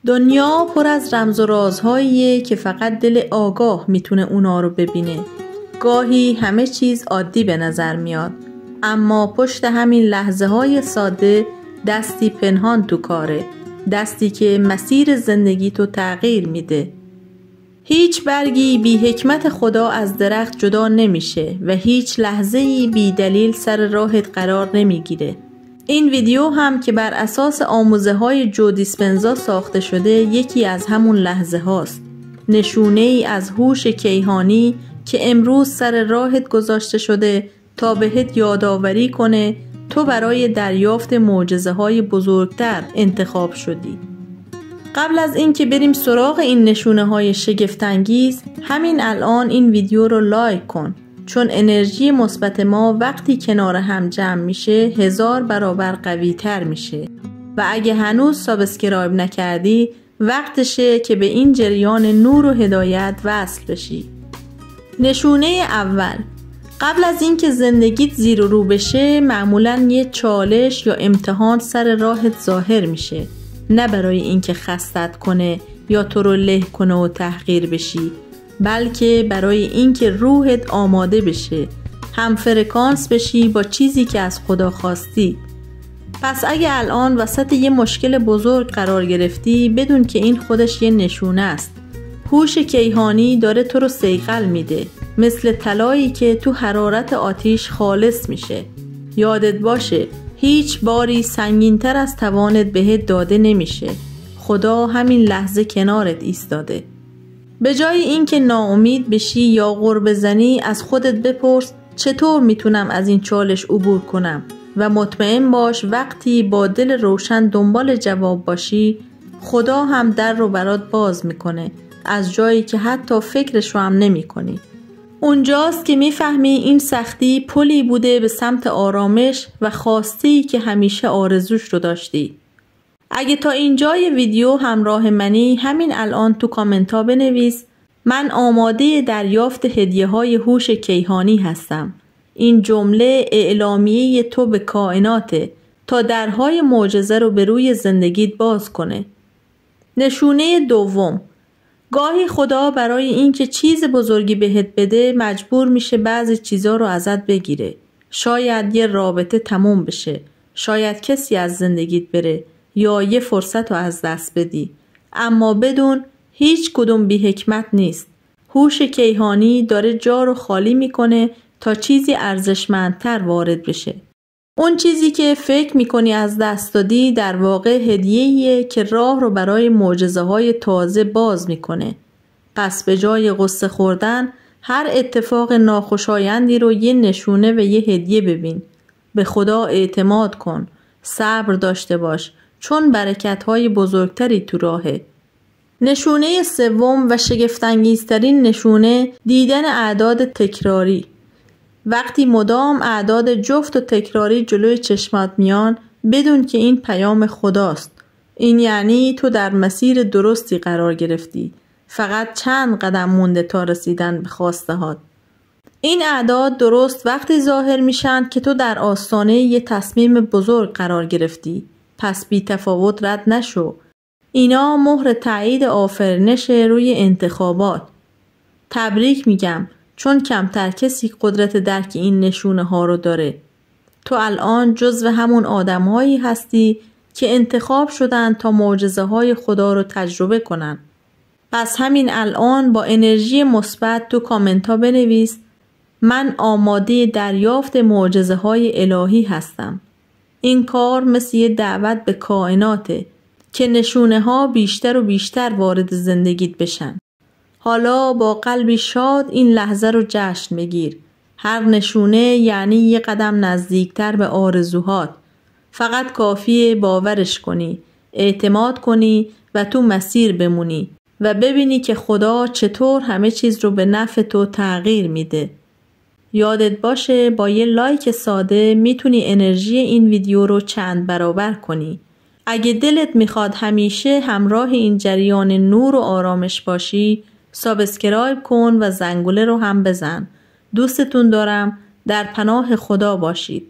دنیا پر از رمز و رازهاییه که فقط دل آگاه میتونه اونا رو ببینه. گاهی همه چیز عادی به نظر میاد، اما پشت همین لحظه های ساده دستی پنهان تو کاره، دستی که مسیر زندگی تو تغییر میده. هیچ برگی بی حکمت خدا از درخت جدا نمیشه و هیچ لحظه‌ای بی دلیل سر راهت قرار نمیگیره. این ویدیو هم که بر اساس آموزه های جو دیسپنزا ساخته شده یکی از همون لحظه هاست. نشونه ای از هوش کیهانی که امروز سر راهت گذاشته شده تا بهت یادآوری کنه تو برای دریافت معجزه های بزرگتر انتخاب شدی. قبل از این که بریم سراغ این نشونه های شگفت‌انگیز، همین الان این ویدیو رو لایک کن، چون انرژی مثبت ما وقتی کنار هم جمع میشه 1000 برابر قوی تر میشه. و اگه هنوز سابسکرایب نکردی وقتشه که به این جریان نور و هدایت وصل بشی. نشونه اول، قبل از اینکه زندگیت زیر و رو بشه معمولاً یه چالش یا امتحان سر راهت ظاهر میشه، نه برای اینکه خستت کنه یا تو رو له کنه و تحقیر بشی، بلکه برای اینکه روحت آماده بشه، هم فرکانس بشی با چیزی که از خدا خواستی. پس اگه الان وسط یه مشکل بزرگ قرار گرفتی، بدون که این خودش یه نشونه است. هوش کیهانی داره تو رو صیقل میده، مثل طلایی که تو حرارت آتیش خالص میشه. یادت باشه هیچ باری سنگین‌تر از توانت بهت داده نمیشه. خدا همین لحظه کنارت ایستاده. به جای اینکه ناامید بشی یا غر بزنی، از خودت بپرس چطور میتونم از این چالش عبور کنم، و مطمئن باش وقتی با دل روشن دنبال جواب باشی، خدا هم در رو برات باز میکنه از جایی که حتی فکرش رو هم نمی کنی. اونجاست که میفهمی این سختی پلی بوده به سمت آرامش و خواستی که همیشه آرزوش رو داشتی. اگه تا اینجای ویدیو همراه منی، همین الان تو کامنت ها بنویس من آماده دریافت هدیه های هوش کیهانی هستم. این جمله اعلامیه تو به کائناته تا درهای معجزه رو به روی زندگیت باز کنه. نشونه دوم، گاهی خدا برای اینکه چیز بزرگی بهت بده مجبور میشه بعضی چیزا رو ازت بگیره. شاید یه رابطه تموم بشه، شاید کسی از زندگیت بره یا یه فرصت رو از دست بدی، اما بدون هیچ کدوم بی حکمت نیست. هوش کیهانی داره جا رو خالی میکنه تا چیزی ارزشمندتر وارد بشه. اون چیزی که فکر میکنی از دست دادی در واقع هدیه‌ایه که راه رو برای معجزه‌های تازه باز میکنه. پس به جای قصه خوردن، هر اتفاق ناخوشایندی رو یه نشونه و یه هدیه ببین. به خدا اعتماد کن، صبر داشته باش، چون برکت‌های بزرگتری تو راهه. نشونه سوم و شگفت‌انگیزترین نشونه، دیدن اعداد تکراری. وقتی مدام اعداد جفت و تکراری جلوی چشمات میان، بدون که این پیام خداست. این یعنی تو در مسیر درستی قرار گرفتی. فقط چند قدم مونده تا رسیدن به خواسته هات. این اعداد درست وقتی ظاهر میشن که تو در آستانه یه تصمیم بزرگ قرار گرفتی. پس بی تفاوت رد نشو. اینا مهر تایید آفرینش روی انتخابات. تبریک میگم، چون کمتر کسی قدرت درک این نشونه ها رو داره. تو الان جزو همون آدم هایی هستی که انتخاب شدن تا معجزه های خدا رو تجربه کنن. پس همین الان با انرژی مثبت تو کامنت ها بنویس من آماده دریافت معجزه های الهی هستم. این کار مثل یه دعوت به کائناته که نشونه ها بیشتر و بیشتر وارد زندگیت بشن. حالا با قلبی شاد این لحظه رو جشن بگیر. هر نشونه یعنی یه قدم نزدیکتر به آرزوهات. فقط کافیه باورش کنی، اعتماد کنی و تو مسیر بمونی و ببینی که خدا چطور همه چیز رو به نفع تو تغییر میده. یادت باشه با یه لایک ساده میتونی انرژی این ویدیو رو چند برابر کنی. اگه دلت میخواد همیشه همراه این جریان نور و آرامش باشی، سابسکرایب کن و زنگوله رو هم بزن. دوستتون دارم. در پناه خدا باشید.